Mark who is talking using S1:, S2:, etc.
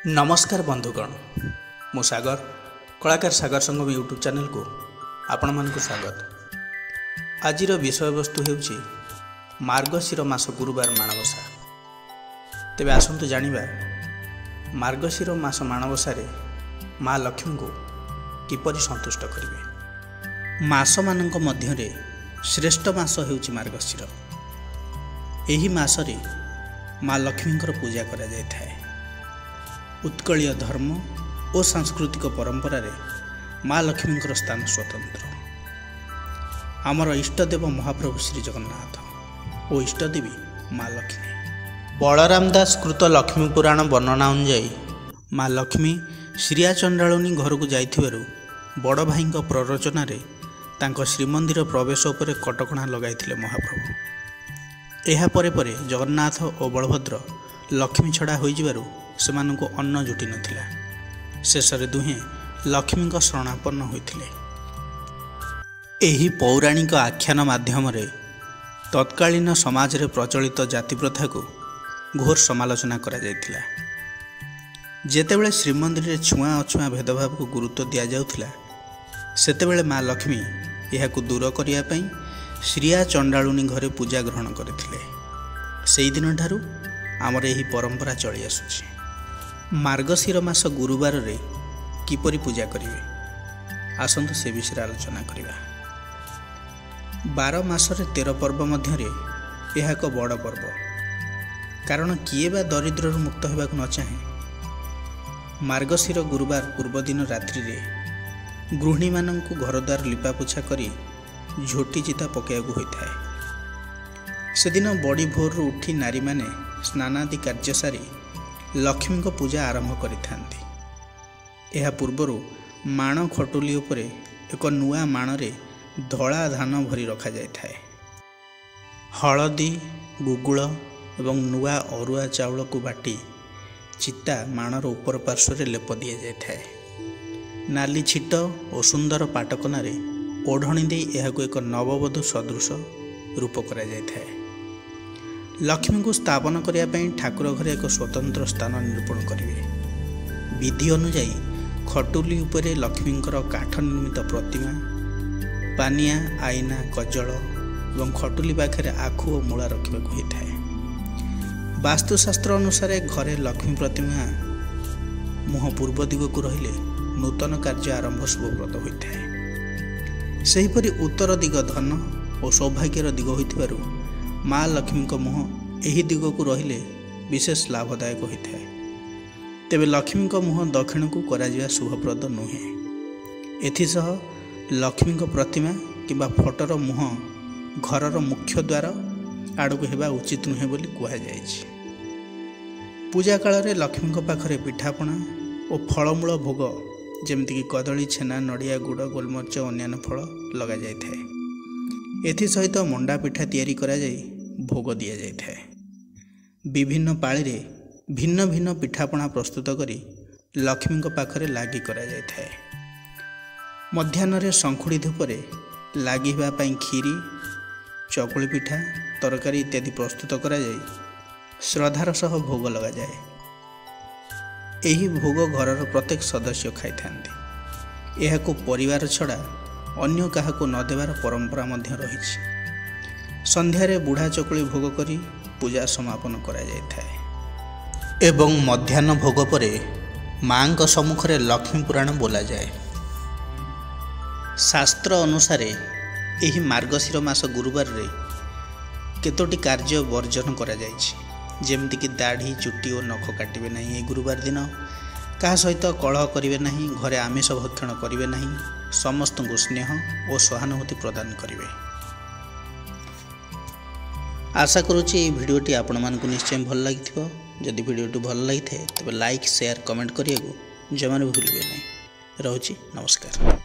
S1: नमस्कार बंधुगण मु सागर कलाकार सागर संगम यूट्यूब चैनल को आपण मानक स्वागत। आज विषय वस्तु हेउची मार्गशीर मास गुरुवार माणवसा। तेबे आसंतु जानिबा मार्गशीर मास माणवसा माँ लक्ष्मी को किपरि संतुष्ट करिवे। मास मानक मध्यरे श्रेष्ठ मास हेउची मार्गशीर। एही मासरे माँ लक्ष्मींकर पूजा करा जाय थाए। उत्कलीय धर्म और सांस्कृतिक परंपरा रे माँ लक्ष्मी स्थान स्वतंत्र। आमर इष्टदेव महाप्रभु श्री जगन्नाथ और इष्टदेवी माँ लक्ष्मी। बलराम दास कृत लक्ष्मी पुराण वर्णना अनुजाई माँ लक्ष्मी श्रिया चंडालुनी घर को जाइथिबारु बड़ भाई प्ररोचन रे तांको श्रीमंदिर प्रवेश उपर कटकणा लगाइथिले महाप्रभु। एहा परे परे जगन्नाथ और बलभद्र लक्ष्मी छड़ा होई जिबारु सेमानंको अन्न जुटी नथिला। शेषरे दुहें लक्ष्मी शरणापन्न होइथिले। एही पौराणिक आख्यान माध्यम रे तत्कालीन समाज रे प्रचलित जाति प्रथा को घोर समालोचना करा जायथिला। जेतेबेले श्रीमंदिर रे छुआ अछुआ भेदभाव को गुरुत्व दिया जाउथिला सेतेबेले माँ लक्ष्मी एहाकु दूर करिया पई श्रिया चंडालुनी घरे पूजा ग्रहण करथिले। सेई दिन ठारू आमर एही परंपरा चली आसुछि। मार्गशीर मास गुरुवार रे किपरि पूजा करिवे आसंतु से विषय आलोचना करिबा। 12 मासरे 13 पर्व मध्यरे यह एक बड़ पर्व। कारण किए बा दरिद्र मुक्त होबाक न चाहे। मार्गशीर गुरुवार पूर्व दिन रात्रि रे गृहिणी मानंकु घरद्वार लिपापोछा करी झोटी चिता पकाइବାକୁ होइथाए। से दिन बड़ी भोर उठी नारी माने स्नानादि कार्य सारी लक्ष्मी को पूजा आरंभ करिथांती। एहा पूर्वरु माण खटुली उपरे एक नुआ माणरे धड़ा धान भरी रखा जाए। हलदी गुगुल एवं नुआ अरुआ चाउल को बाटी चिता माणर उपर पार्श्व लेप दि जाए। नाली छिट और सुंदर पाटकनारे ओढ़णी दे एहाकु एक नववधू सदृश रूप करा जाए। लक्ष्मी को स्थापन करने ठाकुर घरे एक स्वतंत्र स्थान निरूपण करेंगे। विधि अनुजाई खटुली उपरे लक्ष्मींकर काठ निर्मित प्रतिमा पानिया आईना कजल और खटुली पाखे आखु और मूला रखा होता है। वास्तुशास्त्र अनुसार घरे लक्ष्मी प्रतिमा मुह पूर्व दिग को रहिले नूतन कार्य आरंभ शुभप्रद होता है। सेहीपरि उत्तर दिग धन और सौभाग्यर दिग होइथिबारु माँ लक्ष्मी को मुह एही दिग को रहिले विशेष लाभदायक होता है। तेबे लक्ष्मी को मुह दक्षिण को करा जिवा शुभप्रद नुहे। एथिसह लक्ष्मी को प्रतिमा किंबा फोटोर मुह घरर मुख्य द्वार आड़क हेबा उचित नुहे बोली कहा जायछि। पूजा काल रे लक्ष्मी को पाखरे पिठापणा और फलमूल भोग जेमति कि कदली छेना नड़िया गुड़ गोलमरिच अन्यान्य फल लगा जाय थाए। एथि सहित मंडा पिठा तैयारी करा जाय भोग दिया जाय थाए। विभिन्न पाली रे भिन्न भिन्न पिठापणा प्रस्तुत करी लक्ष्मी को पाखरे लागी करा जाय थाए। मध्याह्न रे शंखुड़ी धूपरे लागी हेबा पई खीरी चकुली पिठा तरकारी इत्यादि प्रस्तुत करा जाय श्रद्धार सह भोग लगा जाए। एही भोग घरर प्रत्येक सदस्य खाई थांती। एहाकु परिवार छड़ा अन्य काहाकु न देवार परंपरा मध्य रही। संध्यारे बुढ़ा चकुली भोग करी पूजा समापन करा जाय थाए एवं मध्याह्न भोग परे माँ सम्मुखरे लक्ष्मी पुराण बोला जाए। शास्त्र अनुसार एही मार्गशीर मास गुरुवार रे केतोटी कार्य वर्जन करा जायछि। जेमति कि दाढ़ी चुट्टी और नख काटिबे नहीं। गुरुवार दिन क्या सहित कलह करेंगे नहीं। घरे आमिष भक्षण करेंगे नहीं। समस्त को स्नेह और सहानुभूति प्रदान करेंगे। आशा करुच्ची भिडियोटी आपण मानकु निश्चय भल लगी। जदि भिडियोटी भल लगी तेज लाइक शेयर कमेंट करिए जमा भी भूलिए नहीं। रहुछि नमस्कार।